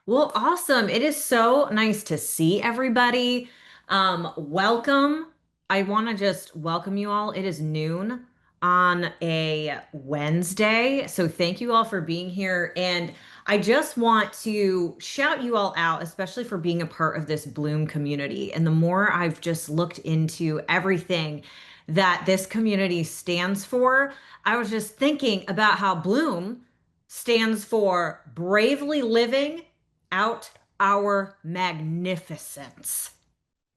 Well, awesome. It is so nice to see everybody. Welcome. I want to just welcome you all. It is noon on a Wednesday. So thank you all for being here. And I just want to shout you all out, especially for being a part of this Bloom community. And the more I've just looked into everything that this community stands for, I was just thinking about how Bloom stands for bravely living out our magnificence.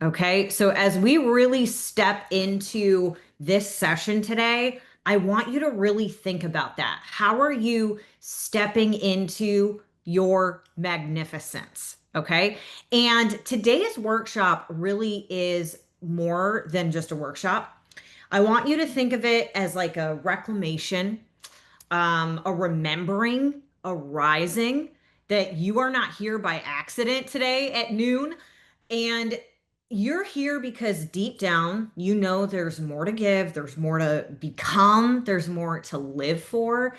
Okay, so as we really step into this session today, I want you to really think about that. How are you stepping into your magnificence? Okay, and today's workshop really is more than just a workshop. I want you to think of it as like a reclamation, a remembering, a rising, that you are not here by accident today at noon. And you're here because deep down, you know there's more to give, there's more to become, there's more to live for.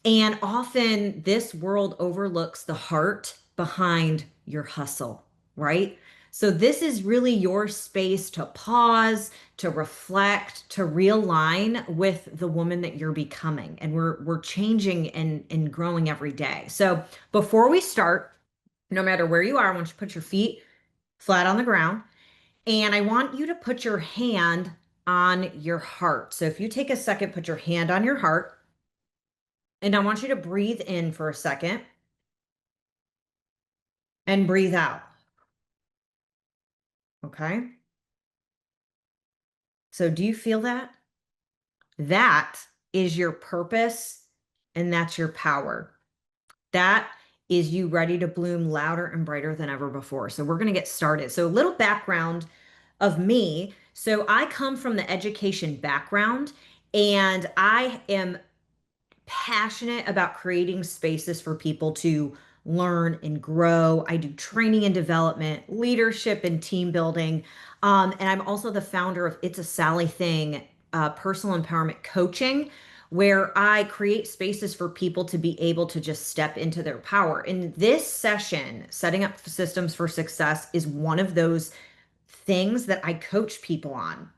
And often this world overlooks the heart behind your hustle, right? So this is really your space to pause, to reflect, to realign with the woman that you're becoming. And we're changing and growing every day. So before we start, no matter where you are, I want you to put your feet flat on the ground. And I want you to put your hand on your heart. So if you take a second, put your hand on your heart. And I want you to breathe in for a second and breathe out. Okay. So do you feel that? That is your purpose and that's your power. That is you ready to bloom louder and brighter than ever before. So we're going to get started. So a little background of me. So I come from the education background and I am passionate about creating spaces for people to learn and grow. I do training and development, leadership and team building. And I'm also the founder of It's a Sally Thing, personal empowerment coaching, where I create spaces for people to be able to just step into their power. And this session, setting up systems for success, is one of those things that I coach people on.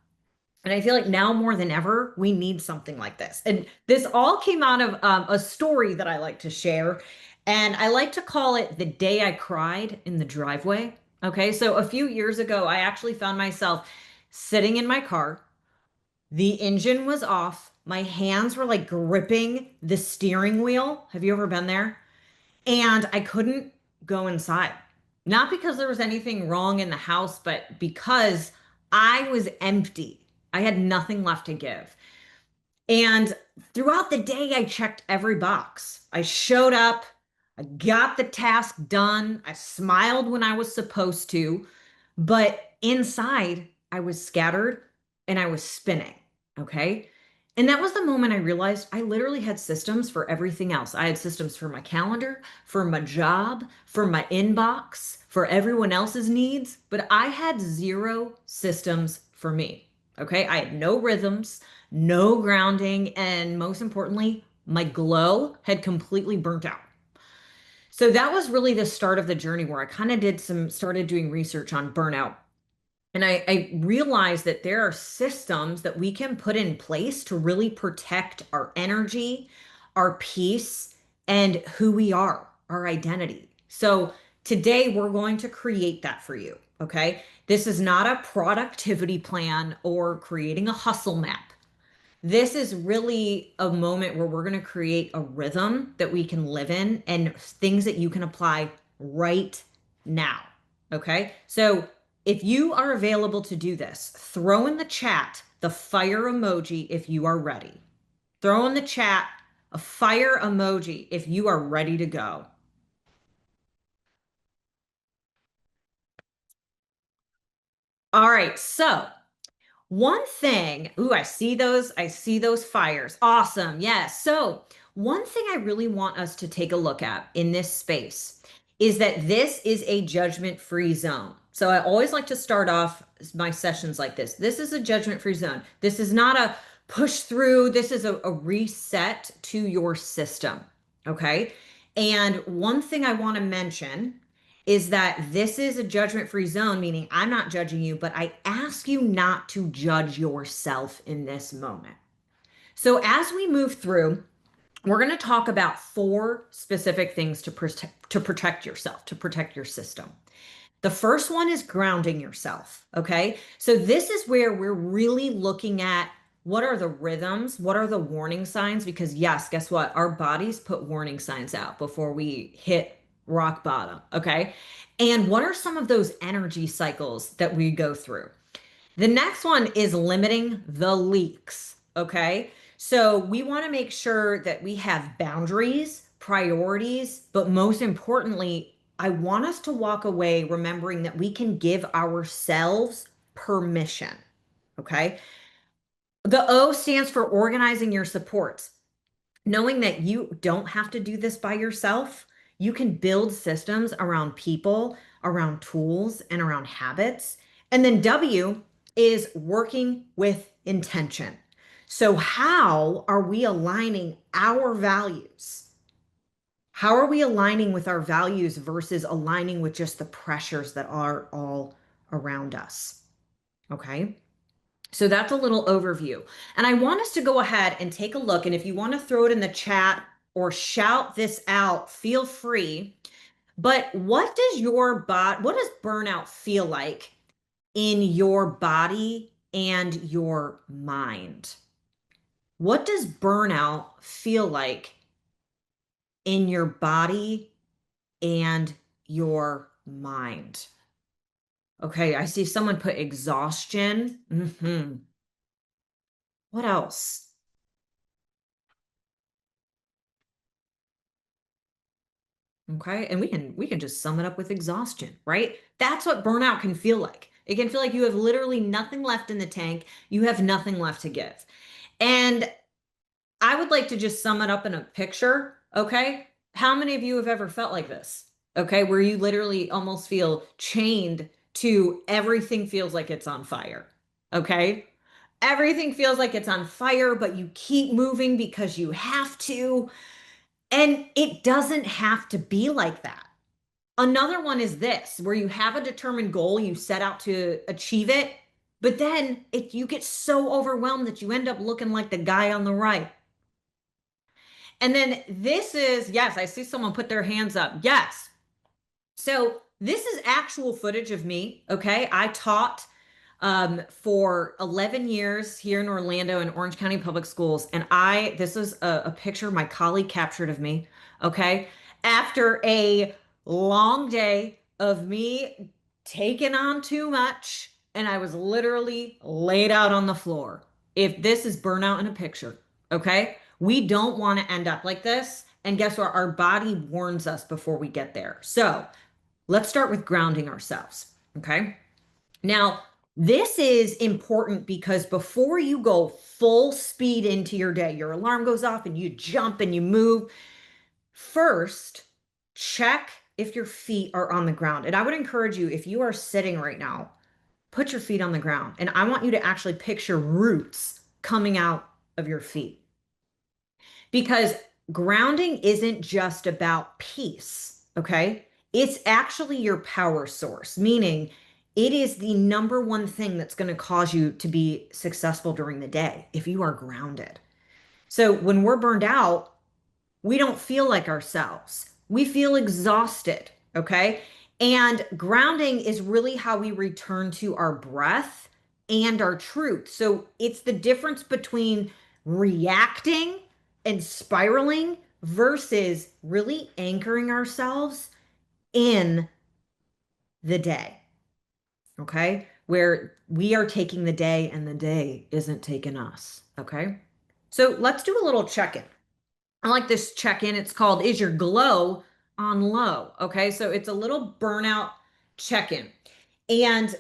And I feel like now more than ever, we need something like this. And this all came out of a story that I like to share. And I like to call it the day I cried in the driveway. Okay. So a few years ago, I actually found myself sitting in my car. The engine was off. My hands were like gripping the steering wheel. Have you ever been there? And I couldn't go inside. Not because there was anything wrong in the house, but because I was empty. I had nothing left to give. And throughout the day, I checked every box. I showed up, I got the task done, I smiled when I was supposed to, but inside, I was scattered and I was spinning. Okay. And that was the moment I realized I literally had systems for everything else. I had systems for my calendar, for my job, for my inbox, for everyone else's needs, but I had zero systems for me. Okay. I had no rhythms, no grounding, and most importantly, my glow had completely burnt out. So that was really the start of the journey where I kind of started doing research on burnout. And I realized that there are systems that we can put in place to really protect our energy, our peace, and who we are, our identity. So today we're going to create that for you. Okay. This is not a productivity plan or creating a hustle map. This is really a moment where we're going to create a rhythm that we can live in and things that you can apply right now. Okay. So if you are available to do this, throw in the chat the fire emoji if you are ready. Throw in the chat a fire emoji if you are ready to go. All right. So one thing, ooh, I see those fires. Awesome. Yes. So, one thing I really want us to take a look at in this space is that this is a judgment-free zone. So, I always like to start off my sessions like this. This is a judgment-free zone. This is not a push through, this is a reset to your system. Okay. And one thing I want to mention is that this is a judgment-free zone, meaning I'm not judging you, but I ask you not to judge yourself in this moment. So as we move through, we're going to talk about four specific things to protect yourself, to protect your system. The first one is grounding yourself. Okay. So this is where we're really looking at what are the rhythms? What are the warning signs? Because, yes, guess what? Our bodies put warning signs out before we hit rock bottom. Okay. And what are some of those energy cycles that we go through? The next one is limiting the leaks. Okay. So we want to make sure that we have boundaries, priorities, but most importantly, I want us to walk away remembering that we can give ourselves permission. Okay. The O stands for organizing your supports, knowing that you don't have to do this by yourself. You can build systems around people, around tools, and around habits. And then W is working with intention. So, how are we aligning our values? How are we aligning with our values versus aligning with just the pressures that are all around us? Okay. So that's a little overview. And I want us to go ahead and take a look. And if you want to throw it in the chat or shout this out, feel free. But what does burnout feel like in your body and your mind? What does burnout feel like in your body and your mind? Okay, I see someone put exhaustion. What else? Okay. And we can just sum it up with exhaustion, right? That's what burnout can feel like. It can feel like you have literally nothing left in the tank. You have nothing left to give. And I would like to just sum it up in a picture. Okay. How many of you have ever felt like this? Okay. Where you literally almost feel chained to everything feels like it's on fire. Okay. Everything feels like it's on fire, but you keep moving because you have to. And it doesn't have to be like that. Another one is this, where you have a determined goal, you set out to achieve it, but then you get so overwhelmed that you end up looking like the guy on the right. And then this is, yes, I see someone put their hands up. Yes. So this is actual footage of me. Okay. I taught for 11 years here in Orlando in Orange County Public Schools. And this is a picture my colleague captured of me. Okay. After a long day of me taking on too much, and I was literally laid out on the floor. If this is burnout in a picture, okay, we don't want to end up like this. And guess what? Our body warns us before we get there. So let's start with grounding ourselves. Okay. Now, this is important because before you go full speed into your day, your alarm goes off and you jump and you move. First, check if your feet are on the ground. And I would encourage you, if you are sitting right now, put your feet on the ground. And I want you to actually picture roots coming out of your feet. Because grounding isn't just about peace, okay? It's actually your power source, meaning it is the number one thing that's going to cause you to be successful during the day if you are grounded. So when we're burned out, we don't feel like ourselves. We feel exhausted, okay? And grounding is really how we return to our breath and our truth. So it's the difference between reacting and spiraling versus really anchoring ourselves in the day, okay? Where we are taking the day and the day isn't taking us, okay? So let's do a little check-in. I like this check-in. It's called Is Your Glow on Low? Okay, so it's a little burnout check-in. And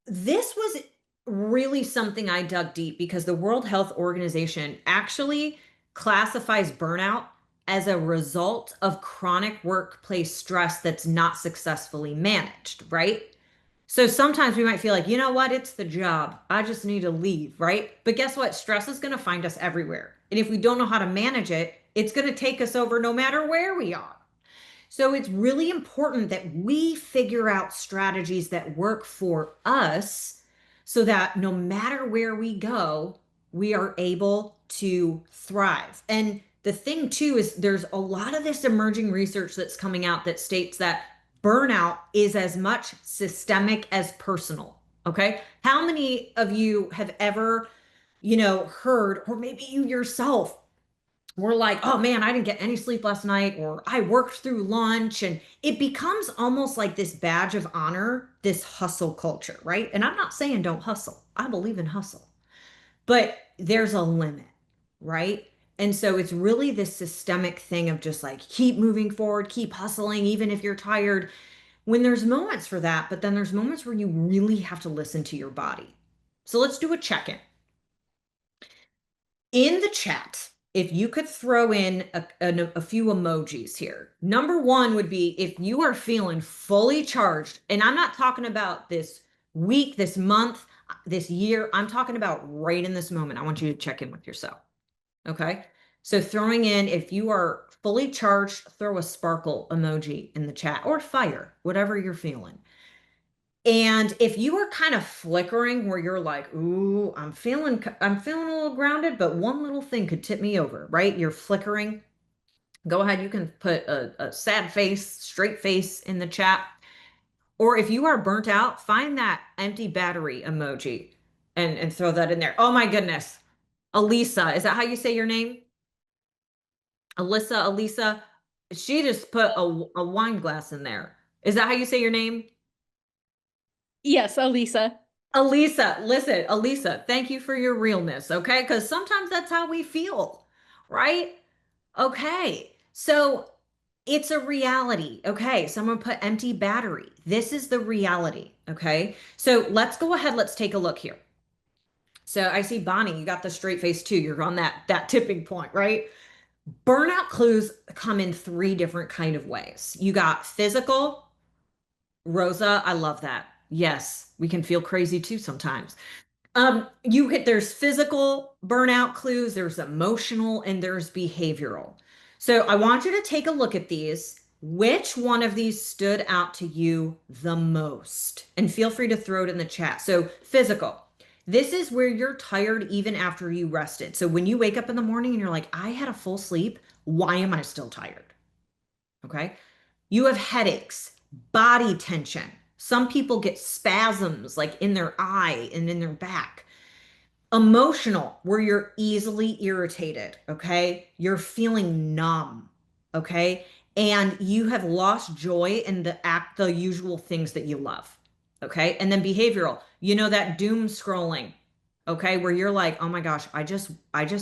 this was really something I dug deep because the World Health Organization actually classifies burnout as a result of chronic workplace stress that's not successfully managed, right? So sometimes we might feel like, you know what, it's the job. I just need to leave, right? But guess what? Stress is going to find us everywhere. And if we don't know how to manage it, it's going to take us over no matter where we are. So it's really important that we figure out strategies that work for us so that no matter where we go, we are able to thrive. And the thing too is there's a lot of this emerging research that's coming out that states that burnout is as much systemic as personal. Okay. How many of you have ever, heard, or maybe you yourself were like, oh man, I didn't get any sleep last night, or I worked through lunch. And it becomes almost like this badge of honor, this hustle culture, right? And I'm not saying don't hustle, I believe in hustle, but there's a limit, right? And so it's really this systemic thing of just like keep moving forward, keep hustling, even if you're tired. When there's moments for that, but then there's moments where you really have to listen to your body. So let's do a check in the chat. If you could throw in a few emojis here. Number one would be if you are feeling fully charged, and I'm not talking about this week, this month, this year. I'm talking about right in this moment. I want you to check in with yourself. Okay. So throwing in, if you are fully charged, throw a sparkle emoji in the chat or fire, whatever you're feeling. And if you are kind of flickering where you're like, ooh, I'm feeling a little grounded, but one little thing could tip me over, right? You're flickering. Go ahead. You can put a sad face, straight face in the chat. Or if you are burnt out, find that empty battery emoji and throw that in there. Oh my goodness. Elisa, is that how you say your name? Elisa. She just put a wine glass in there. Is that how you say your name? Yes, Elisa. Elisa, listen, Elisa, thank you for your realness, okay? Because sometimes that's how we feel, right? Okay, so it's a reality. Okay, so I'm gonna put empty battery. This is the reality, okay? So let's go ahead, let's take a look here. So I see Bonnie, you got the straight face too. You're on that tipping point, right? Burnout clues come in three different kind of ways. You got physical, Rosa, I love that. Yes, we can feel crazy too sometimes. There's physical burnout clues, there's emotional, and there's behavioral. So I want you to take a look at these. Which one of these stood out to you the most? And feel free to throw it in the chat. So physical. This is where you're tired even after you rested. So when you wake up in the morning and you're like, I had a full sleep, why am I still tired? Okay. You have headaches, body tension. Some people get spasms like in their eye and in their back. Emotional, where you're easily irritated, okay? You're feeling numb, okay? And you have lost joy in the usual things that you love, okay? And then behavioral, that doom scrolling, okay? Where you're like, oh my gosh, I just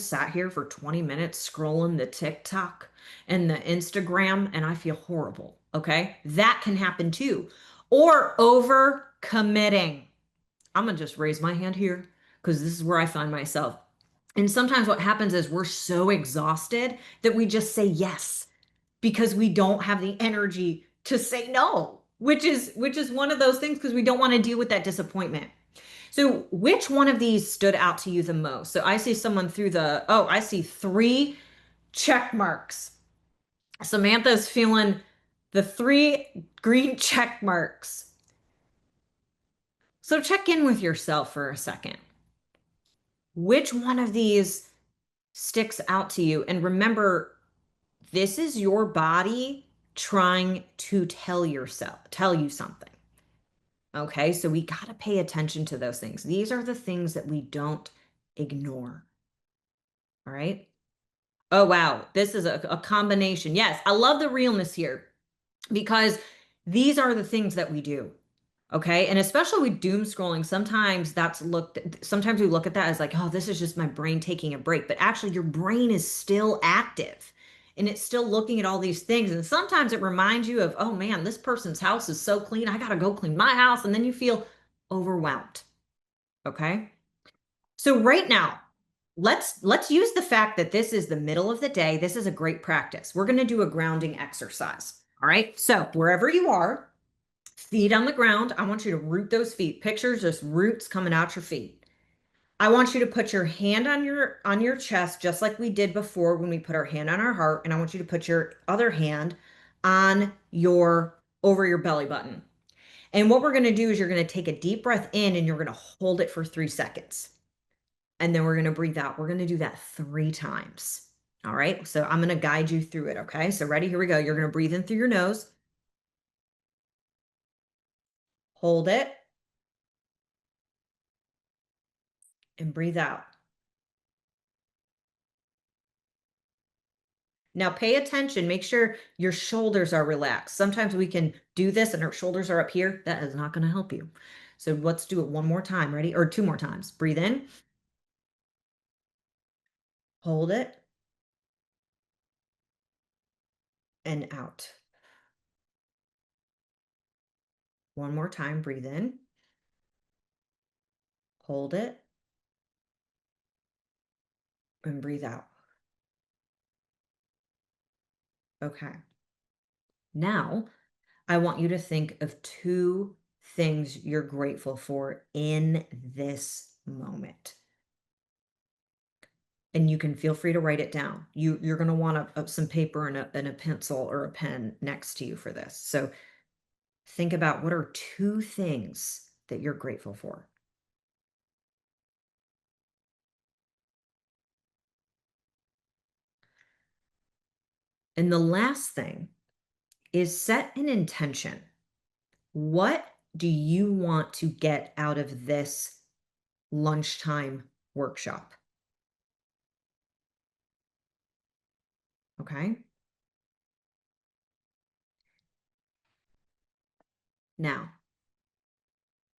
sat here for 20 minutes scrolling the TikTok and the Instagram and I feel horrible, okay? That can happen too. Or over committing. I'm gonna just raise my hand here because this is where I find myself. And sometimes what happens is we're so exhausted that we just say yes because we don't have the energy to say no, which is one of those things because we don't want to deal with that disappointment. So, which one of these stood out to you the most? So, I see someone I see three check marks. Samantha's feeling the three green check marks. So, check in with yourself for a second. Which one of these sticks out to you? And remember, this is your body trying to tell you something. Okay, so we got to pay attention to those things. These are the things that we don't ignore. All right. Oh, wow. This is a combination. Yes, I love the realness here because these are the things that we do. Okay. And especially with doom scrolling, sometimes we look at that as like, oh, this is just my brain taking a break. But actually, your brain is still active and it's still looking at all these things. And sometimes it reminds you of, oh man, this person's house is so clean. I got to go clean my house. And then you feel overwhelmed. Okay. So right now, let's use the fact that this is the middle of the day. This is a great practice. We're going to do a grounding exercise. All right. So wherever you are, feet on the ground. I want you to root those feet. Pictures just roots coming out your feet. I want you to put your hand on your chest just like we did before when we put our hand on our heart, and I want you to put your other hand on your over your belly button. And what we're going to do is you're going to take a deep breath in and you're going to hold it for 3 seconds. And then we're going to breathe out. We're going to do that 3 times. All right. So I'm going to guide you through it. Okay. So ready? Here we go. You're going to breathe in through your nose, hold it, and breathe out. Now pay attention. Make sure your shoulders are relaxed. Sometimes we can do this and our shoulders are up here. That is not going to help you. So let's do it one more time. Ready? Or 2 more times. Breathe in, hold it, and out. One more time. Breathe in, hold it, and breathe out. Okay. Now, I want you to think of 2 things you're grateful for in this moment. And you can feel free to write it down. You're going to want some paper and a pencil or a pen next to you for this. So think about what are 2 things that you're grateful for. And the last thing is set an intention. What do you want to get out of this lunchtime workshop? Okay. Now,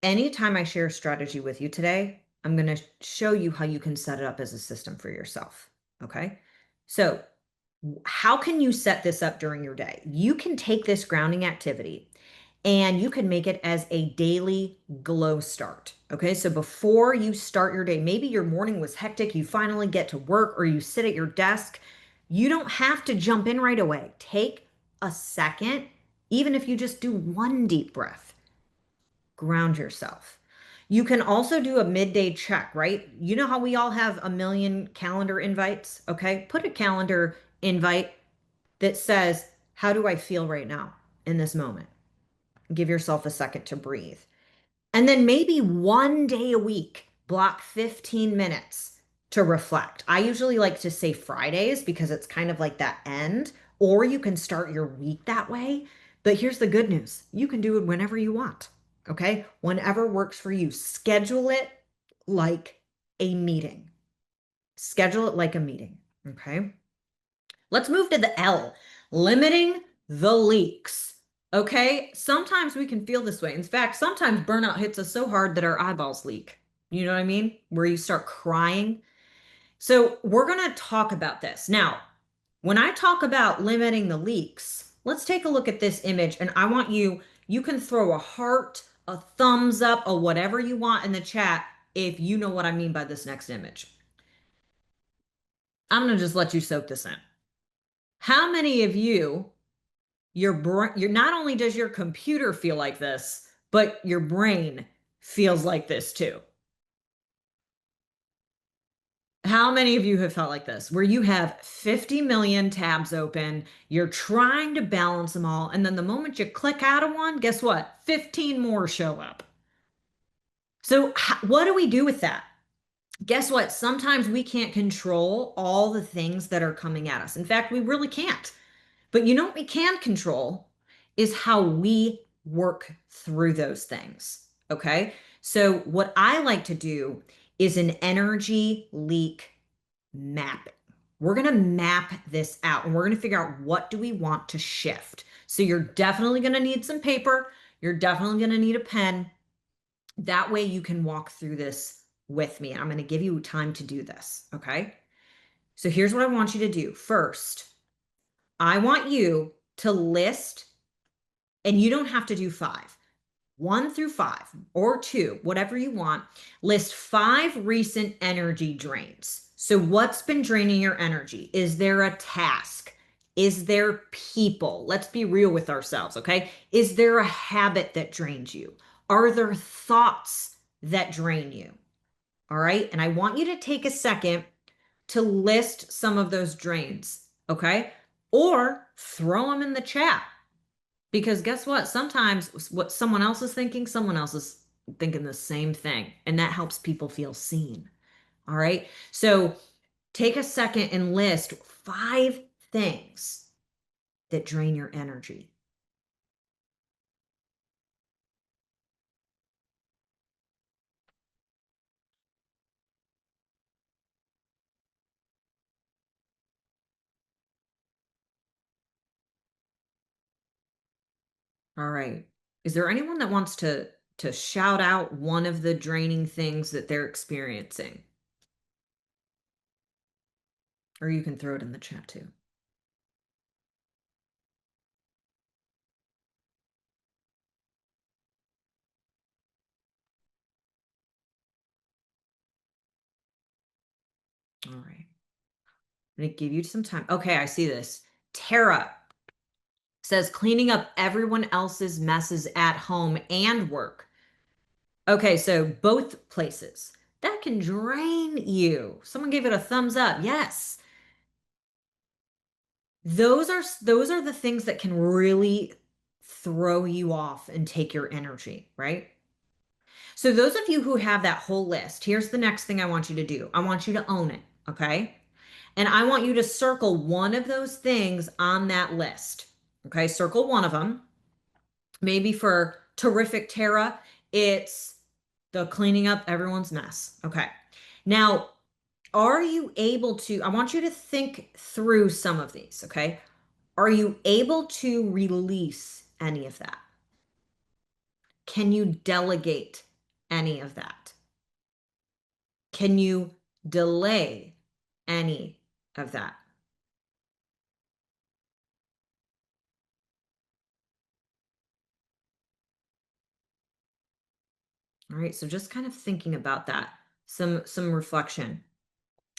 anytime I share a strategy with you today, I'm going to show you how you can set it up as a system for yourself. Okay. So, how can you set this up during your day? You can take this grounding activity and you can make it as a daily glow start. Okay. So, before you start your day, maybe your morning was hectic, you finally get to work or you sit at your desk. You don't have to jump in right away. Take a second, even if you just do one deep breath, ground yourself. You can also do a midday check, right? You know how we all have a million calendar invites? Okay. Put a calendar invite that says, how do I feel right now in this moment? Give yourself a second to breathe. And then maybe one day a week, block 15 minutes to reflect. I usually like to say Fridays because it's kind of like that end, or you can start your week that way. But here's the good news, you can do it whenever you want. Okay. Whenever works for you, schedule it like a meeting. Schedule it like a meeting. Okay. Let's move to the L, limiting the leaks. Okay, sometimes we can feel this way. In fact, sometimes burnout hits us so hard that our eyeballs leak. You know what I mean? Where you start crying. So, we're going to talk about this. Now, when I talk about limiting the leaks, let's take a look at this image. And I want you can throw a heart, a thumbs up, or whatever you want in the chat if you know what I mean by this next image. I'm going to just let you soak this in. How many of you your brain, your not only does your computer feel like this, but your brain feels like this too? How many of you have felt like this, where you have 50 million tabs open, you're trying to balance them all, and then the moment you click out of one, guess what? 15 more show up. So, what do we do with that? Guess what? Sometimes we can't control all the things that are coming at us. In fact, we really can't. But you know what we can control is how we work through those things. Okay. So, what I like to do is an energy leak mapping. We're going to map this out and we're going to figure out what do we want to shift. So, you're definitely going to need some paper. You're definitely going to need a pen. That way, you can walk through this with me. And I'm going to give you time to do this. Okay. So, here's what I want you to do. First, I want you to list, and you don't have to do 5, 1 through 5 or 2, whatever you want. List 5 recent energy drains. So, what's been draining your energy? Is there a task? Is there people? Let's be real with ourselves, okay? Is there a habit that drains you? Are there thoughts that drain you? All right. And I want you to take a second to list some of those drains, okay? or throw them in the chat. Because guess what? Sometimes what someone else is thinking, someone else is thinking the same thing. And that helps people feel seen. All right. So take a second and list 5 things that drain your energy. All right. Is there anyone that wants to shout out one of the draining things that they're experiencing? Or you can throw it in the chat too. All right. I'm going to give you some time. Okay, I see this. Tara says cleaning up everyone else's messes at home and work. Okay, so both places. That can drain you. Someone gave it a thumbs up. Yes. Those are the things that can really throw you off and take your energy, right? So those of you who have that whole list, here's the next thing I want you to do. I want you to own it, okay? And I want you to circle one of those things on that list. Okay, circle one of them. Maybe for terrific Tara, it's the cleaning up everyone's mess. Okay. Now, are you able to? I want you to think through some of these. Okay. Are you able to release any of that? Can you delegate any of that? Can you delay any of that? All right, so just kind of thinking about that, some reflection.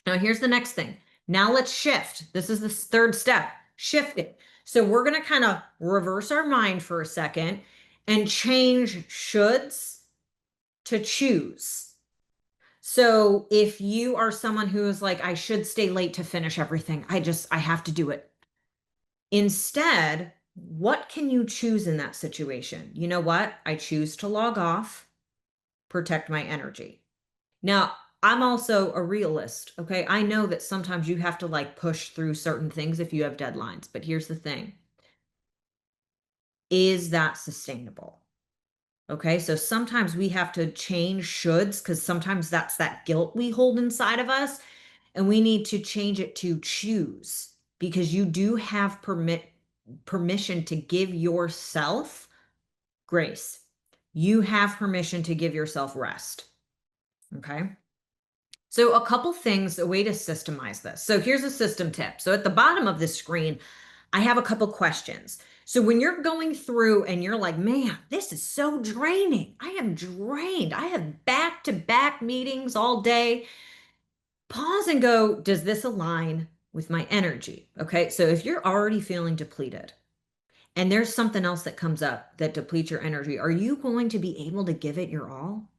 Now here's the next thing. Now let's shift. This is the third step. Shift it. So we're going to kind of reverse our mind for a second and change shoulds to choose. So if you are someone who is like, I should stay late to finish everything, I have to do it. Instead, what can you choose in that situation? You know what? I choose to log off, protect my energy. Now, I'm also a realist, okay? I know that sometimes you have to like push through certain things if you have deadlines, but here's the thing. Is that sustainable? Okay, so sometimes we have to change shoulds because sometimes that's that guilt we hold inside of us, and we need to change it to choose because you do have permission to give yourself grace. You have permission to give yourself rest. Okay. So a couple things, a way to systemize this. So here's a system tip. So at the bottom of the screen, I have a couple questions. So when you're going through and you're like, man, this is so draining. I am drained. I have back-to-back meetings all day. Pause and go, does this align with my energy? Okay. So if you're already feeling depleted and there's something else that comes up that depletes your energy, are you going to be able to give it your all?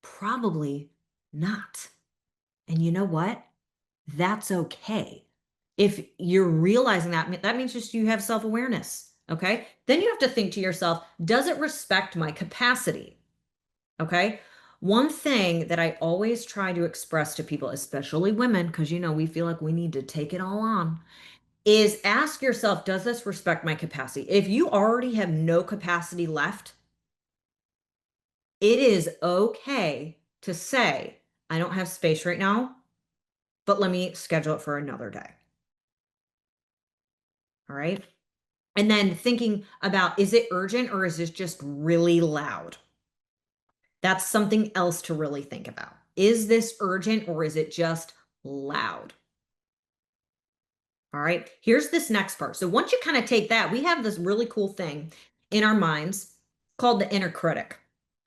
Probably not. And you know what? That's okay. If you're realizing that, that means just you have self-awareness. Okay. Then you have to think to yourself, does it respect my capacity? Okay. One thing that I always try to express to people, especially women, because we feel like we need to take it all on, is ask yourself, does this respect my capacity? If you already have no capacity left, it is okay to say, I don't have space right now, but let me schedule it for another day. All right. And then thinking about, is it urgent or is this just really loud? That's something else to really think about. Is this urgent or is it just loud? All right. Here's this next part. So once you kind of take that, we have this really cool thing in our minds called the inner critic.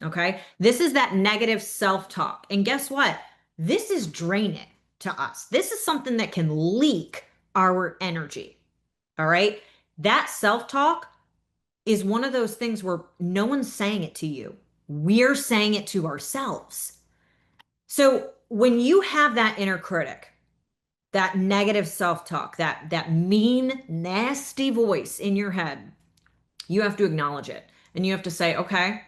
Okay. This is that negative self-talk. And guess what? This is draining to us. This is something that can leak our energy. All right. That self-talk is one of those things where no one's saying it to you. We're saying it to ourselves. So when you have that inner critic, that negative self-talk, that mean, nasty voice in your head, you have to acknowledge it. And you have to say, okay,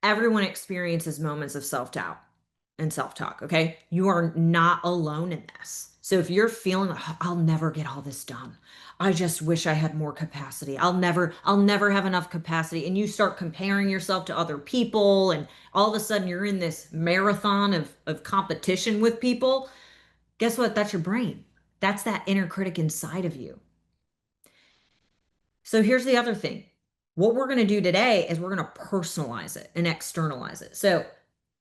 everyone experiences moments of self-doubt and self-talk, okay? You are not alone in this. So if you're feeling, "Oh, I'll never get all this done. I just wish I had more capacity. I'll never have enough capacity." And you start comparing yourself to other people, and all of a sudden you're in this marathon of competition with people. Guess what? That's your brain. That's that inner critic inside of you. So here's the other thing. What we're going to do today is we're going to personalize it and externalize it. So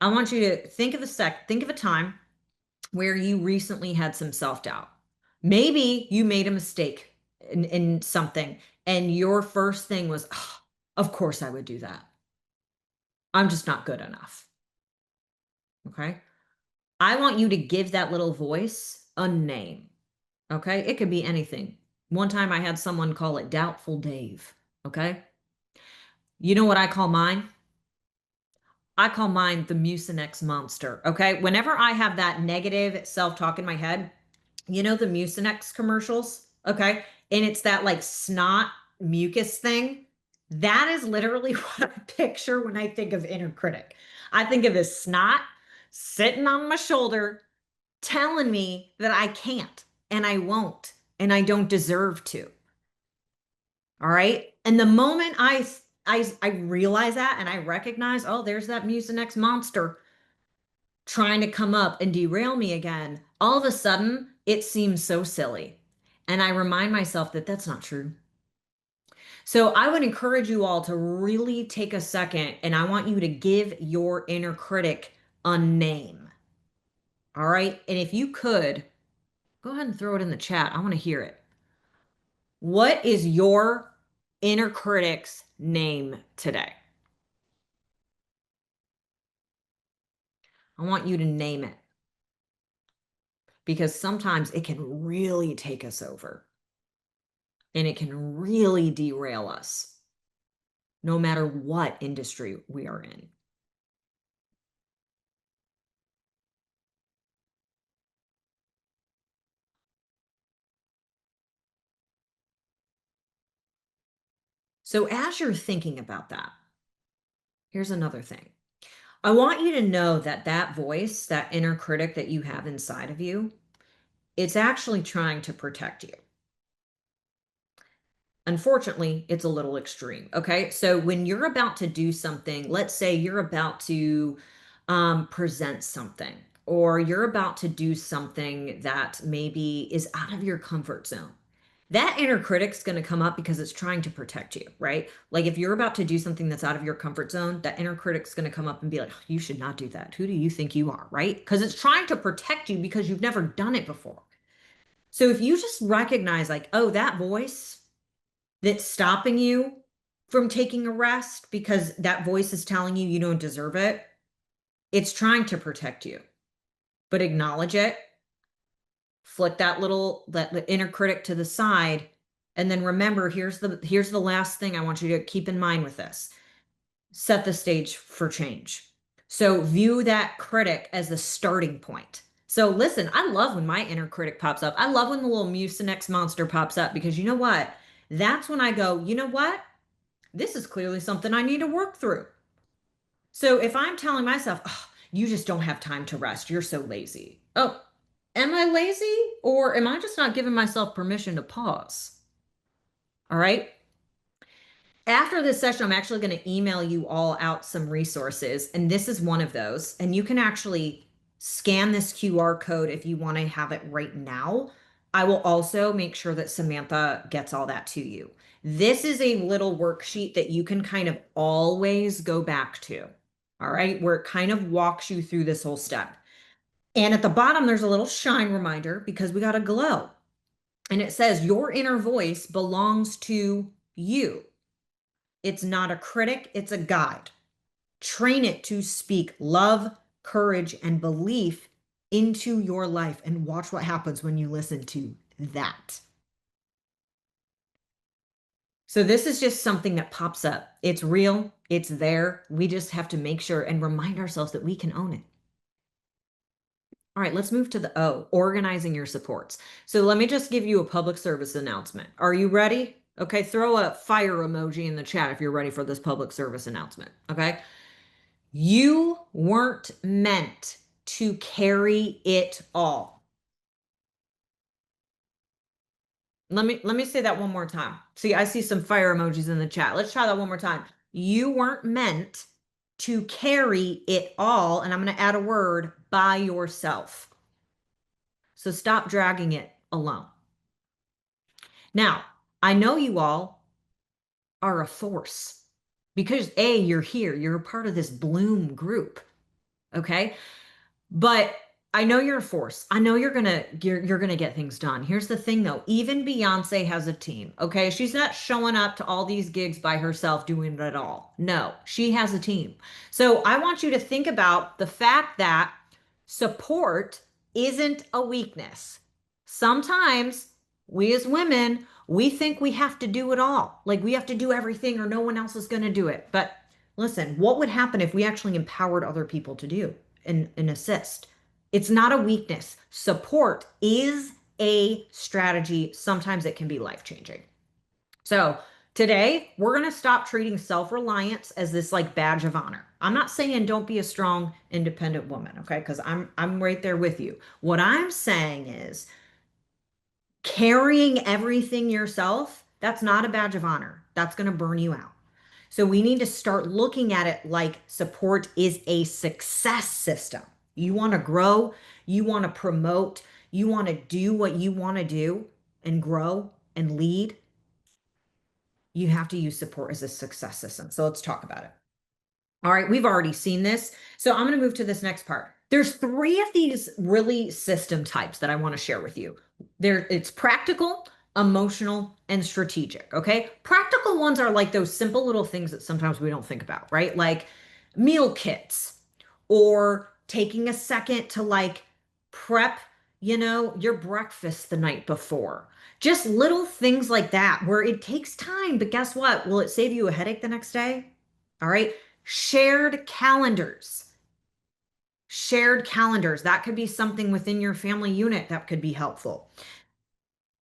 I want you to think of a time where you recently had some self-doubt. Maybe you made a mistake in something, and your first thing was, "Oh, of course I would do that. I'm just not good enough." Okay. I want you to give that little voice a name. Okay. It could be anything. One time I had someone call it Doubtful Dave. Okay. You know what I call mine? I call mine the Mucinex monster. Okay. Whenever I have that negative self talk in my head, you know the Mucinex commercials? Okay. And it's that like snot mucus thing. That is literally what I picture when I think of inner critic. I think of this snot sitting on my shoulder telling me that I can't and I won't and I don't deserve to. All right. And the moment I realize that and I recognize, oh, there's that Mucinex monster trying to come up and derail me again, all of a sudden it seems so silly. And I remind myself that that's not true. So I would encourage you all to really take a second and I want you to give your inner critic a name. All right. And if you could, go ahead and throw it in the chat. I want to hear it. What is your inner critic's name today? I want you to name it because sometimes it can really take us over and it can really derail us no matter what industry we are in. So as you're thinking about that, here's another thing. I want you to know that that voice, that inner critic that you have inside of you, it's actually trying to protect you. Unfortunately, it's a little extreme. Okay. So when you're about to do something, let's say you're about to present something, or you're about to do something that maybe is out of your comfort zone. That inner critic's going to come up because it's trying to protect you, right? Like if you're about to do something that's out of your comfort zone, that inner critic's going to come up and be like, "Oh, you should not do that. Who do you think you are?" Right? Because it's trying to protect you because you've never done it before. So if you just recognize, like, oh, that voice that's stopping you from taking a rest because that voice is telling you you don't deserve it, it's trying to protect you. But acknowledge it, flick that inner critic to the side, and then remember, here's the last thing I want you to keep in mind with this. Set the stage for change. So view that critic as the starting point. So listen, I love when my inner critic pops up. I love when the little Mucinex monster pops up because you know what? That's when I go, you know what? This is clearly something I need to work through. So if I'm telling myself, oh, you just don't have time to rest, you're so lazy. Oh, am I lazy? Or am I just not giving myself permission to pause? All right. After this session, I'm actually going to email you all out some resources, and this is one of those. And you can actually scan this QR code if you want to have it right now. I will also make sure that Samantha gets all that to you. This is a little worksheet that you can kind of always go back to, all right, where it kind of walks you through this whole step. And at the bottom, there's a little shine reminder because we got to glow. And it says, your inner voice belongs to you. It's not a critic, it's a guide. Train it to speak love, courage, and belief into your life and watch what happens when you listen to that. So this is just something that pops up. It's real, it's there. We just have to make sure and remind ourselves that we can own it. All right, let's move to the O, organizing your supports. So let me just give you a public service announcement. Are you ready? Okay, throw a fire emoji in the chat if you're ready for this public service announcement. Okay. You weren't meant to carry it all. Let me say that one more time. See, I see some fire emojis in the chat. Let's try that one more time. You weren't meant to carry it all, and I'm going to add a word, by yourself. So stop dragging it alone. Now, I know you all are a force because A, you're here, you're a part of this Bloom group. Okay. But I know you're a force. I know you're gonna get things done. Here's the thing though, even Beyonce has a team. Okay. She's not showing up to all these gigs by herself doing it at all. No, she has a team. So I want you to think about the fact that support isn't a weakness. Sometimes we as women, we think we have to do it all. Like we have to do everything or no one else is going to do it. But listen, what would happen if we actually empowered other people to do and assist? It's not a weakness. Support is a strategy. Sometimes it can be life-changing. So today we're going to stop treating self-reliance as this like badge of honor. I'm not saying don't be a strong, independent woman, okay? Because I'm right there with you. What I'm saying is carrying everything yourself, that's not a badge of honor. That's going to burn you out. So we need to start looking at it like support is a success system. You want to grow, you want to promote, you want to do what you want to do and grow and lead. You have to use support as a success system. So let's talk about it. All right, we've already seen this. So I'm going to move to this next part. There's three of these really system types that I want to share with you. It's practical, emotional, and strategic. Okay. Practical ones are like those simple little things that sometimes we don't think about, right? Like meal kits or taking a second to like prep, your breakfast the night before. Just little things like that where it takes time, but guess what? Will it save you a headache the next day? All right. Shared calendars. Shared calendars. That could be something within your family unit that could be helpful.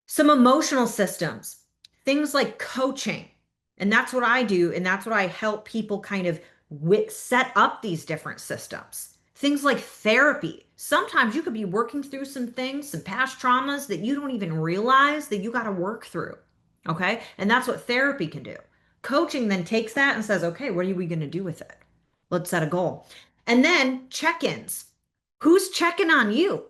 Some emotional systems, things like coaching. And that's what I do. And that's what I help people kind of set up these different systems. Things like therapy. Sometimes you could be working through some things, some past traumas that you don't even realize that you got to work through. Okay. And that's what therapy can do. Coaching then takes that and says, okay, what are we going to do with it? Let's set a goal. And then check ins. Who's checking on you?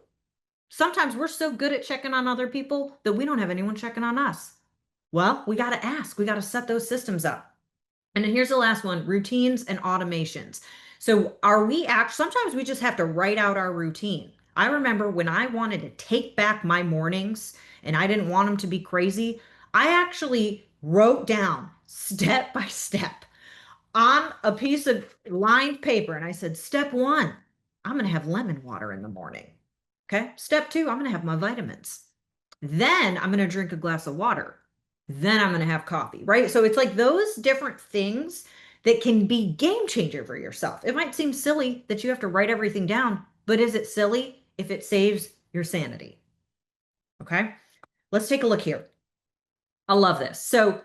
Sometimes we're so good at checking on other people that we don't have anyone checking on us. Well, we got to ask, we got to set those systems up. And then here's the last one, routines and automations. So sometimes we just have to write out our routine. I remember when I wanted to take back my mornings and I didn't want them to be crazy, I actually wrote down step by step on a piece of lined paper. And I said, step one, I'm going to have lemon water in the morning. Okay. Step two, I'm going to have my vitamins. Then I'm going to drink a glass of water. Then I'm going to have coffee, right? So it's like those different things that can be game changer for yourself. It might seem silly that you have to write everything down, but is it silly if it saves your sanity? Okay. Let's take a look here. I love this. So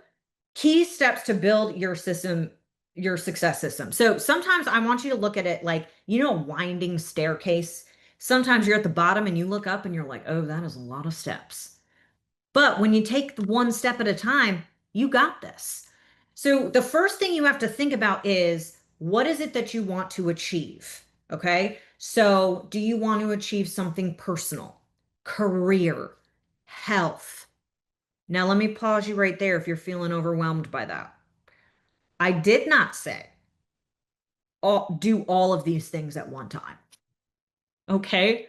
key steps to build your system, your success system. So sometimes I want you to look at it like, a winding staircase. Sometimes you're at the bottom and you look up and you're like, oh, that is a lot of steps. But when you take one step at a time, you got this. So the first thing you have to think about is what is it that you want to achieve? Okay. So do you want to achieve something personal, career, health? Now, let me pause you right there if you're feeling overwhelmed by that. I did not say do all of these things at one time. Okay.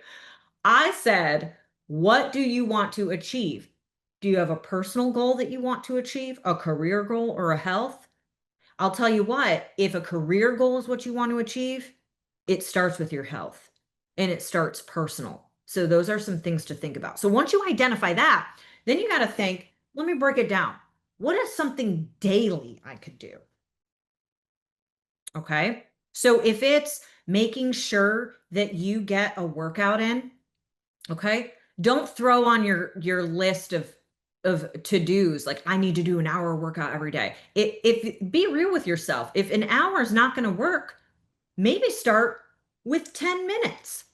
I said, what do you want to achieve? Do you have a personal goal that you want to achieve, a career goal, or a health? I'll tell you what, if a career goal is what you want to achieve, it starts with your health and it starts personal. So those are some things to think about. So once you identify that, then you got to think, let me break it down. What is something daily I could do? Okay. So if it's making sure that you get a workout in, Okay? Don't throw on your list of to-dos like I need to do an hour workout every day. If be real with yourself. If an hour is not going to work, maybe start with 10 minutes.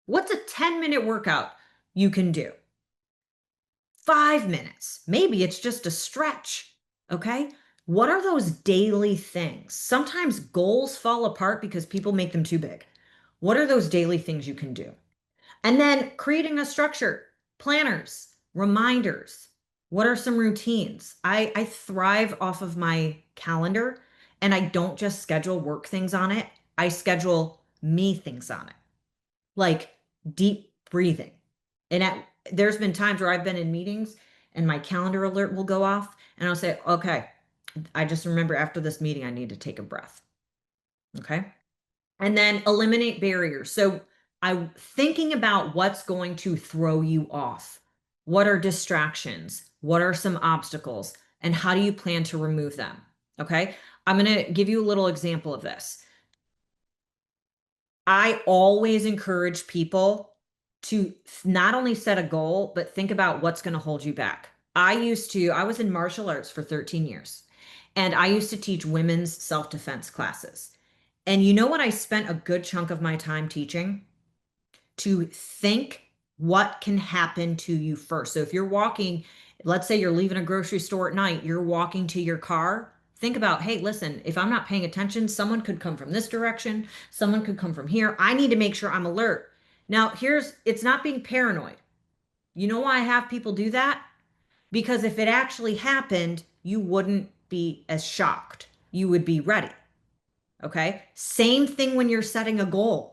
What's a 10-minute workout you can do? 5 minutes. Maybe it's just a stretch. Okay? What are those daily things? Sometimes goals fall apart because people make them too big. What are those daily things you can do? And then creating a structure, planners, reminders. What are some routines? I thrive off of my calendar and I don't just schedule work things on it. I schedule me things on it, like deep breathing. There's been times where I've been in meetings and my calendar alert will go off and I'll say, okay, I just remember after this meeting, I need to take a breath. Okay. And then eliminate barriers. So I'm thinking about what's going to throw you off. What are distractions? What are some obstacles? And how do you plan to remove them? Okay. I'm going to give you a little example of this. I always encourage people to not only set a goal, but think about what's going to hold you back. I was in martial arts for 13 years, and I used to teach women's self-defense classes. And you know what I spent a good chunk of my time teaching? To think what can happen to you first. So if you're walking, let's say you're leaving a grocery store at night, you're walking to your car, think about, hey, listen, if I'm not paying attention, someone could come from this direction, someone could come from here. I need to make sure I'm alert. Now, it's not being paranoid. You know why I have people do that? Because if it actually happened, you wouldn't be as shocked. You would be ready. Okay. Same thing when you're setting a goal.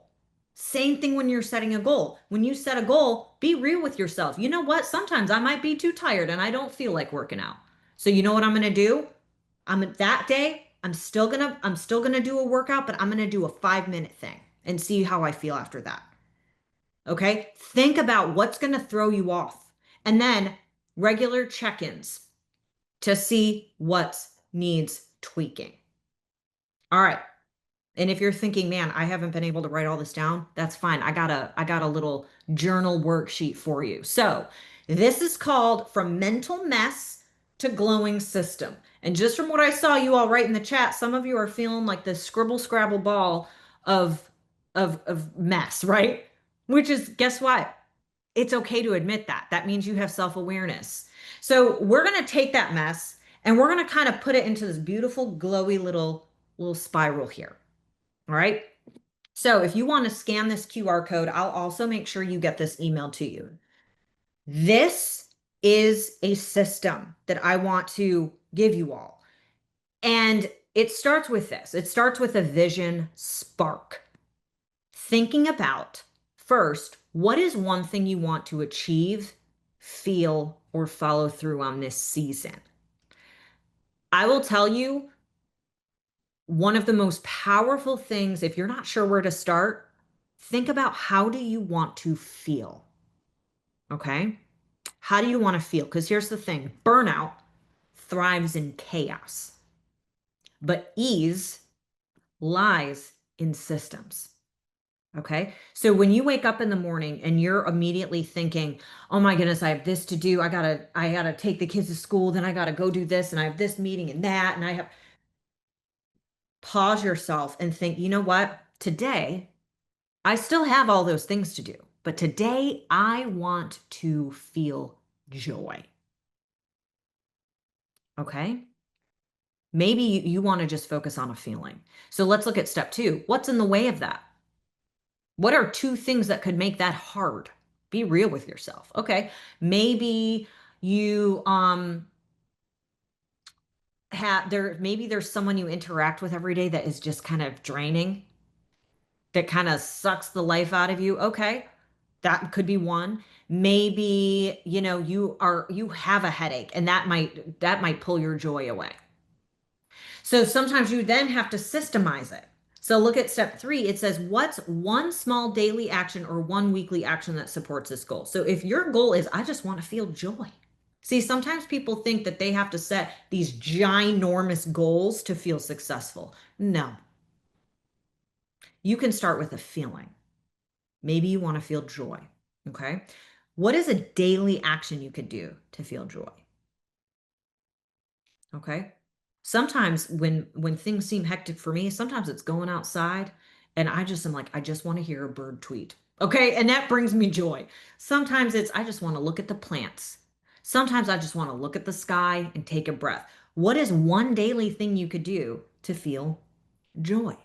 Same thing when you're setting a goal. When you set a goal, be real with yourself. You know what? Sometimes I might be too tired and I don't feel like working out. So you know what I'm going to do? That day, I'm still going to do a workout, but I'm going to do a 5-minute thing and see how I feel after that. Okay? Think about what's going to throw you off. And then regular check-ins to see what needs tweaking. All right. And if you're thinking, man, I haven't been able to write all this down, that's fine. I got a little journal worksheet for you. So this is called From Mental Mess to Glowing System. And just from what I saw you all write in the chat, some of you are feeling like the scribble scrabble ball of of mess, right? Which is, guess what? It's okay to admit that. That means you have self-awareness. So we're gonna take that mess and we're gonna kind of put it into this beautiful, glowy little spiral here. All right. So if you want to scan this QR code, I'll also make sure you get this emailed to you. This is a system that I want to give you all. And it starts with this. It starts with a vision spark. Thinking about first, what is one thing you want to achieve, feel, or follow through on this season? I will tell you, one of the most powerful things, if you're not sure where to start, think about how do you want to feel? Okay. How do you want to feel? Because here's the thing, burnout thrives in chaos, but ease lies in systems. Okay. So when you wake up in the morning and you're immediately thinking, oh my goodness, I have this to do. I gotta take the kids to school. Then I gotta go do this. And I have this meeting and that. And I have, pause yourself and think, you know what? Today, I still have all those things to do, but today I want to feel joy. Okay. Maybe you want to just focus on a feeling. So let's look at step 2. What's in the way of that? What are 2 things that could make that hard? Be real with yourself. Okay. Maybe you maybe there's someone you interact with every day that is just kind of draining, that kind of sucks the life out of you. Okay. That could be one. Maybe, you have a headache and that might pull your joy away. So sometimes you then have to systemize it. So look at step 3. It says, what's one small daily action or one weekly action that supports this goal? So if your goal is, I just want to feel joy. See, sometimes people think that they have to set these ginormous goals to feel successful. No, you can start with a feeling. Maybe you want to feel joy. Okay. What is a daily action you could do to feel joy? Okay. Sometimes when things seem hectic for me, sometimes it's going outside and I just am like, I just want to hear a bird tweet. Okay. And that brings me joy. Sometimes it's I just want to look at the plants. Sometimes I just want to look at the sky and take a breath. What is one daily thing you could do to feel joy?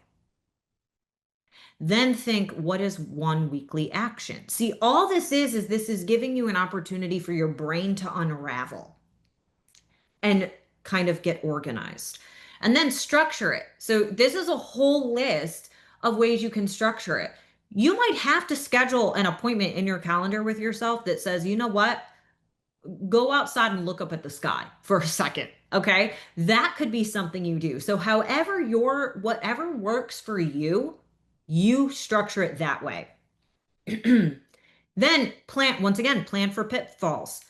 Then think, what is one weekly action? See, all this is giving you an opportunity for your brain to unravel and kind of get organized. And then structure it. So this is a whole list of ways you can structure it. You might have to schedule an appointment in your calendar with yourself that says, you know what? Go outside and look up at the sky for a second. Okay. That could be something you do. So, whatever works for you, you structure it that way. Then once again, plan for pitfalls.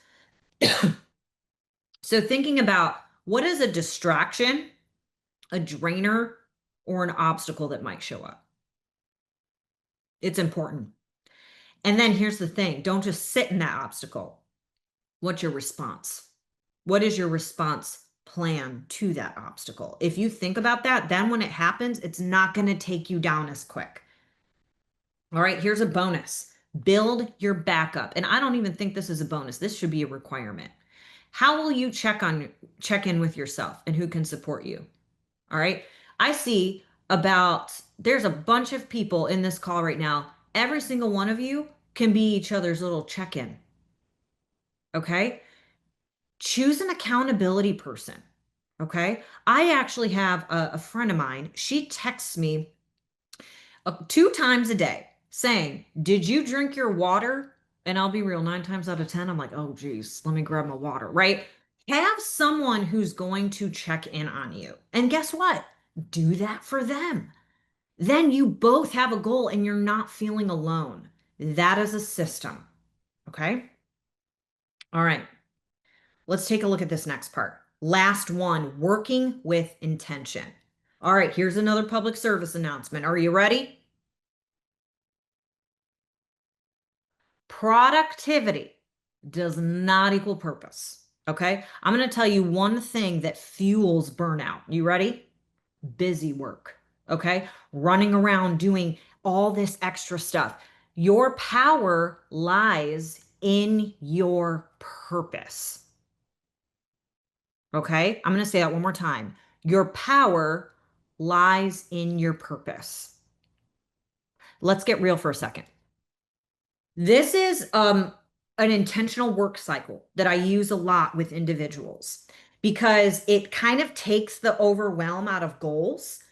So, thinking about what is a distraction, a drainer, or an obstacle that might show up. It's important. And then here's the thing, don't just sit in that obstacle. What's your response? What is your response plan to that obstacle? If you think about that, then when it happens, it's not going to take you down as quick. All right, here's a bonus. Build your backup. And I don't even think this is a bonus. This should be a requirement. How will you check in with yourself and who can support you? All right. I see there's a bunch of people in this call right now. Every single one of you can be each other's little check-in. Okay. Choose an accountability person. Okay. I actually have a friend of mine. She texts me 2 times a day saying, did you drink your water? And I'll be real, 9 times out of 10, I'm like, oh, geez, let me grab my water, right? Have someone who's going to check in on you. And guess what? Do that for them. Then you both have a goal and you're not feeling alone. That is a system. Okay. All right. Let's take a look at this next part. Last one, working with intention. All right, here's another public service announcement. Are you ready? Productivity does not equal purpose. Okay. I'm going to tell you one thing that fuels burnout. You ready? Busy work. Okay. Running around doing all this extra stuff. Your power lies in your purpose. Okay. I'm going to say that one more time. Your power lies in your purpose. Let's get real for a second. This is an intentional work cycle that I use a lot with individuals because it kind of takes the overwhelm out of goals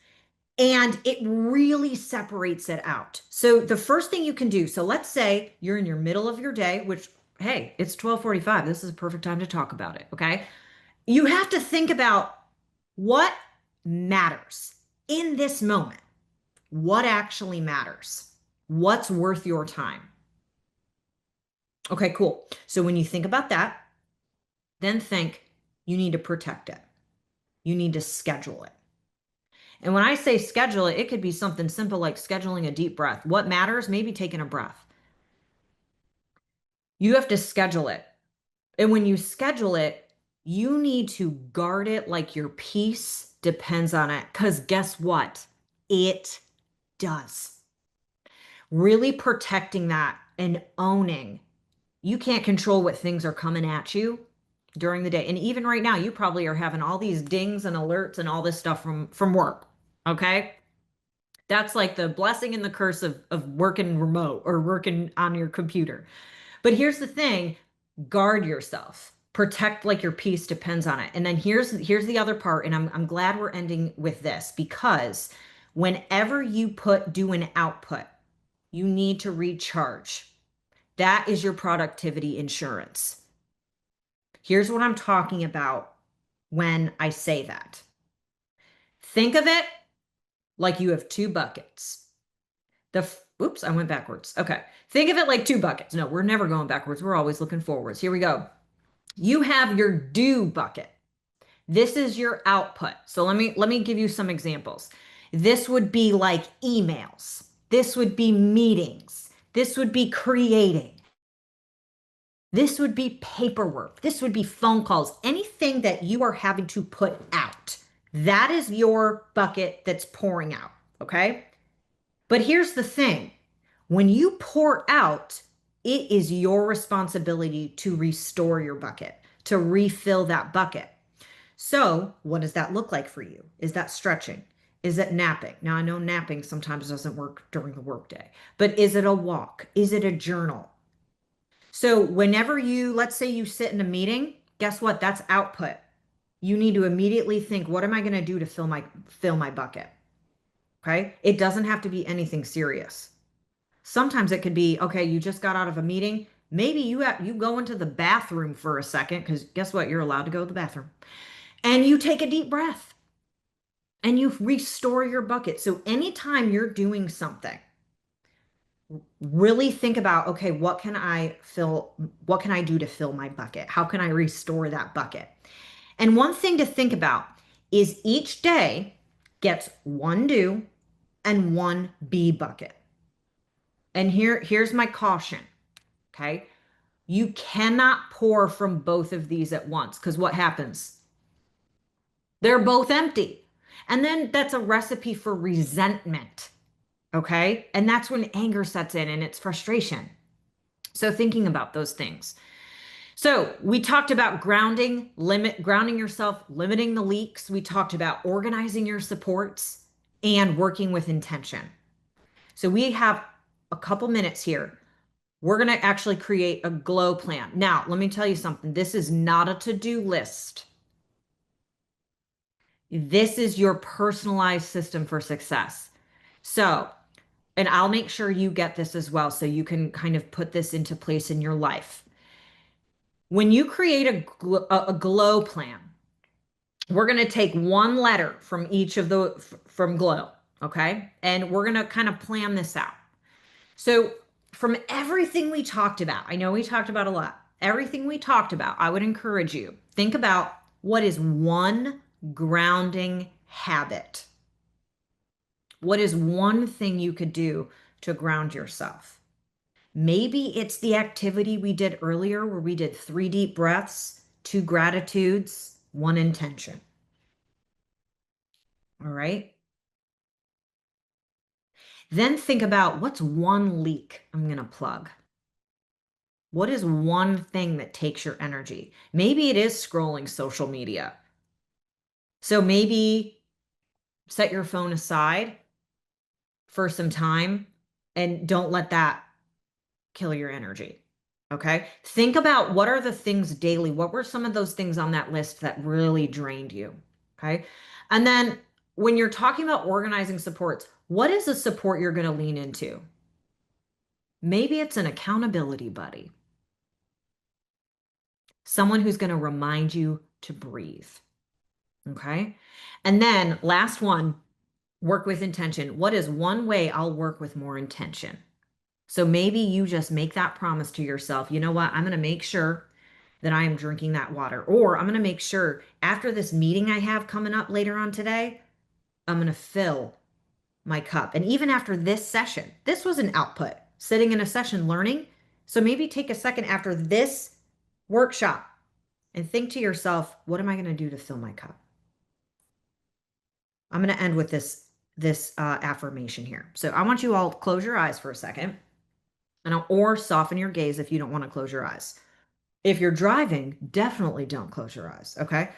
and it really separates it out. So the first thing you can do, so let's say you're in your middle of your day, which, hey, it's 12:45. This is a perfect time to talk about it, okay? You have to think about what matters in this moment. What actually matters? What's worth your time? Okay, cool. So when you think about that, then think you need to protect it. You need to schedule it. And when I say schedule it, it could be something simple like scheduling a deep breath. What matters? Maybe taking a breath. You have to schedule it. And when you schedule it, you need to guard it like your peace depends on it. Because guess what? It does. Really protecting that and owning. You can't control what things are coming at you during the day. And even right now, you probably are having all these dings and alerts and all this stuff from work. Okay. That's like the blessing and the curse of working remote or working on your computer. But here's the thing, guard yourself. Protect like your peace depends on it. And then here's the other part, and I'm glad we're ending with this because whenever you do an output, you need to recharge. That is your productivity insurance. Here's what I'm talking about when I say that. Think of it like you have two buckets. Oops, I went backwards. Okay. Think of it like two buckets. No, we're never going backwards. We're always looking forwards. Here we go. You have your do bucket. This is your output. So let me give you some examples. This would be like emails. This would be meetings. This would be creating. This would be paperwork. This would be phone calls, anything that you are having to put out. That is your bucket that's pouring out. Okay. But here's the thing, when you pour out, it is your responsibility to restore your bucket, to refill that bucket. So, what does that look like for you? Is that stretching? Is it napping? Now, I know napping sometimes doesn't work during the workday, but is it a walk? Is it a journal? So, whenever you, let's say you sit in a meeting, guess what? That's output. You need to immediately think, what am I going to do to fill my bucket? Okay? It doesn't have to be anything serious. Sometimes it could be, okay, you just got out of a meeting. Maybe you go into the bathroom for a second because guess what? You're allowed to go to the bathroom. And you take a deep breath and you restore your bucket. So anytime you're doing something, really think about, okay, what can I do to fill my bucket? How can I restore that bucket? And one thing to think about is each day gets one do and one be bucket. And here's my caution, okay? You cannot pour from both of these at once because what happens? They're both empty. And then that's a recipe for resentment, okay? And that's when anger sets in and it's frustration. So thinking about those things. So we talked about grounding yourself, limiting the leaks. We talked about organizing your supports and working with intention. So we have a couple minutes here. We're going to actually create a glow plan. Now, let me tell you something. This is not a to-do list. This is your personalized system for success. So, and I'll make sure you get this as well so you can kind of put this into place in your life. When you create a glow plan, we're going to take one letter from each of the from glow, okay? And we're going to kind of plan this out. So, from everything we talked about, I know we talked about a lot. Everything we talked about, I would encourage you think about what is one grounding habit. What is one thing you could do to ground yourself? Maybe it's the activity we did earlier where we did 3 deep breaths, 2 gratitudes, 1 intention. All right. Then think about what's one leak I'm going to plug. What is one thing that takes your energy? Maybe it is scrolling social media. So maybe set your phone aside for some time and don't let that kill your energy. Okay. Think about what are the things daily? What were some of those things on that list that really drained you? Okay. And then when you're talking about organizing supports, what is the support you're going to lean into? Maybe it's an accountability buddy, someone who's going to remind you to breathe. Okay. And then last one, work with intention. What is one way I'll work with more intention? So maybe you just make that promise to yourself. You know what? I'm going to make sure that I am drinking that water. Or I'm going to make sure after this meeting I have coming up later on today, I'm going to fill my cup. And even after this session, this was an output, sitting in a session learning. So maybe take a second after this workshop and think to yourself, what am I going to do to fill my cup? I'm going to end with this affirmation here. So I want you all to close your eyes for a second or soften your gaze if you don't want to close your eyes. If you're driving, definitely don't close your eyes, okay?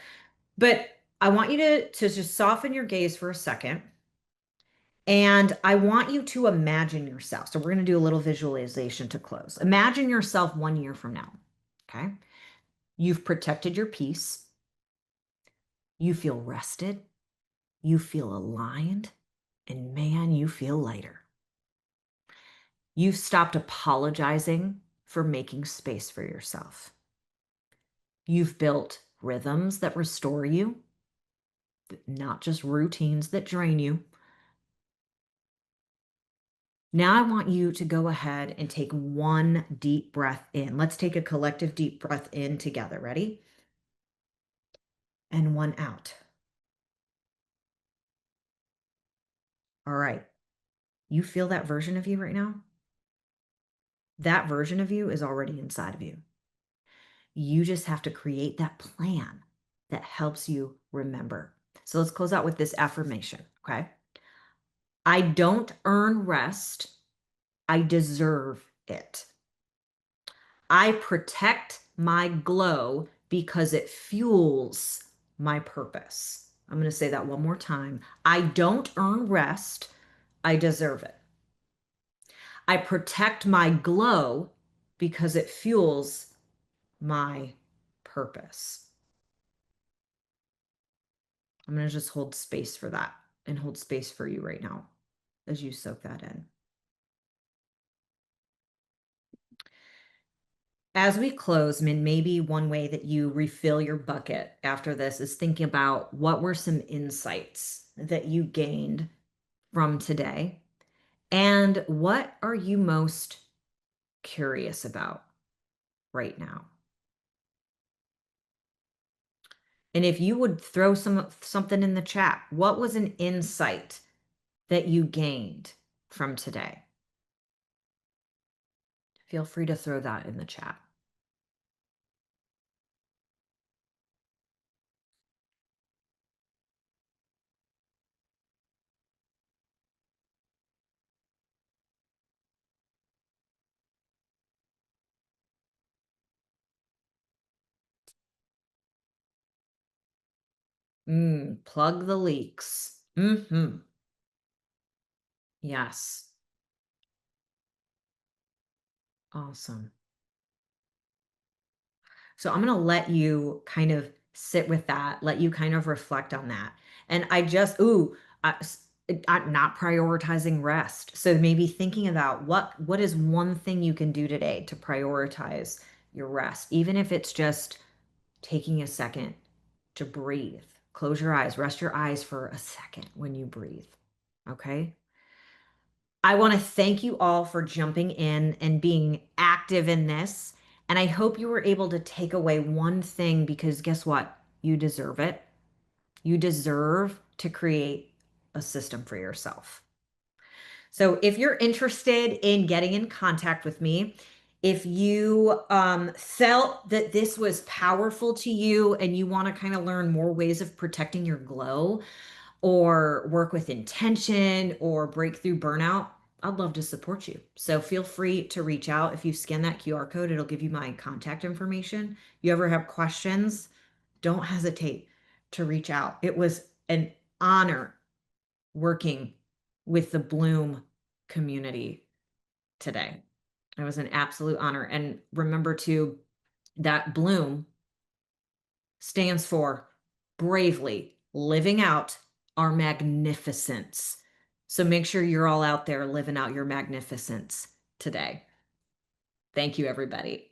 But I want you to just soften your gaze for a second. And I want you to imagine yourself. So we're going to do a little visualization to close. Imagine yourself 1 year from now, okay? You've protected your peace. You feel rested. You feel aligned. And man, you feel lighter. You've stopped apologizing for making space for yourself. You've built rhythms that restore you, not just routines that drain you. Now I want you to go ahead and take one deep breath in. Let's take a collective deep breath in together. Ready? And one out. All right. You feel that version of you right now? That version of you is already inside of you. You just have to create that plan that helps you remember. So let's close out with this affirmation, okay? I don't earn rest. I deserve it. I protect my glow because it fuels my purpose. I'm going to say that one more time. I don't earn rest. I deserve it. I protect my glow because it fuels my purpose. I'm going to just hold space for that and hold space for you right now as you soak that in. As we close, maybe one way that you refill your bucket after this is thinking about what were some insights that you gained from today, and what are you most curious about right now? And if you would throw something in the chat, what was an insight that you gained from today? Feel free to throw that in the chat. Plug the leaks. Yes. Awesome. So I'm going to let you kind of sit with that, let you kind of reflect on that. And I just, I'm not prioritizing rest. So maybe thinking about what is one thing you can do today to prioritize your rest, even if it's just taking a second to breathe. Close your eyes, rest your eyes for a second when you breathe. Okay. I want to thank you all for jumping in and being active in this. And I hope you were able to take away one thing, because guess what? You deserve it. You deserve to create a system for yourself. So if you're interested in getting in contact with me, if you felt that this was powerful to you and you want to kind of learn more ways of protecting your glow, or work with intention, or break through burnout, I'd love to support you. So feel free to reach out. If you scan that QR code, it'll give you my contact information. You ever have questions, don't hesitate to reach out. It was an honor working with the Bloom community today. It was an absolute honor. And remember too, that Bloom stands for bravely living out our magnificence. So make sure you're all out there living out your magnificence today. Thank you, everybody.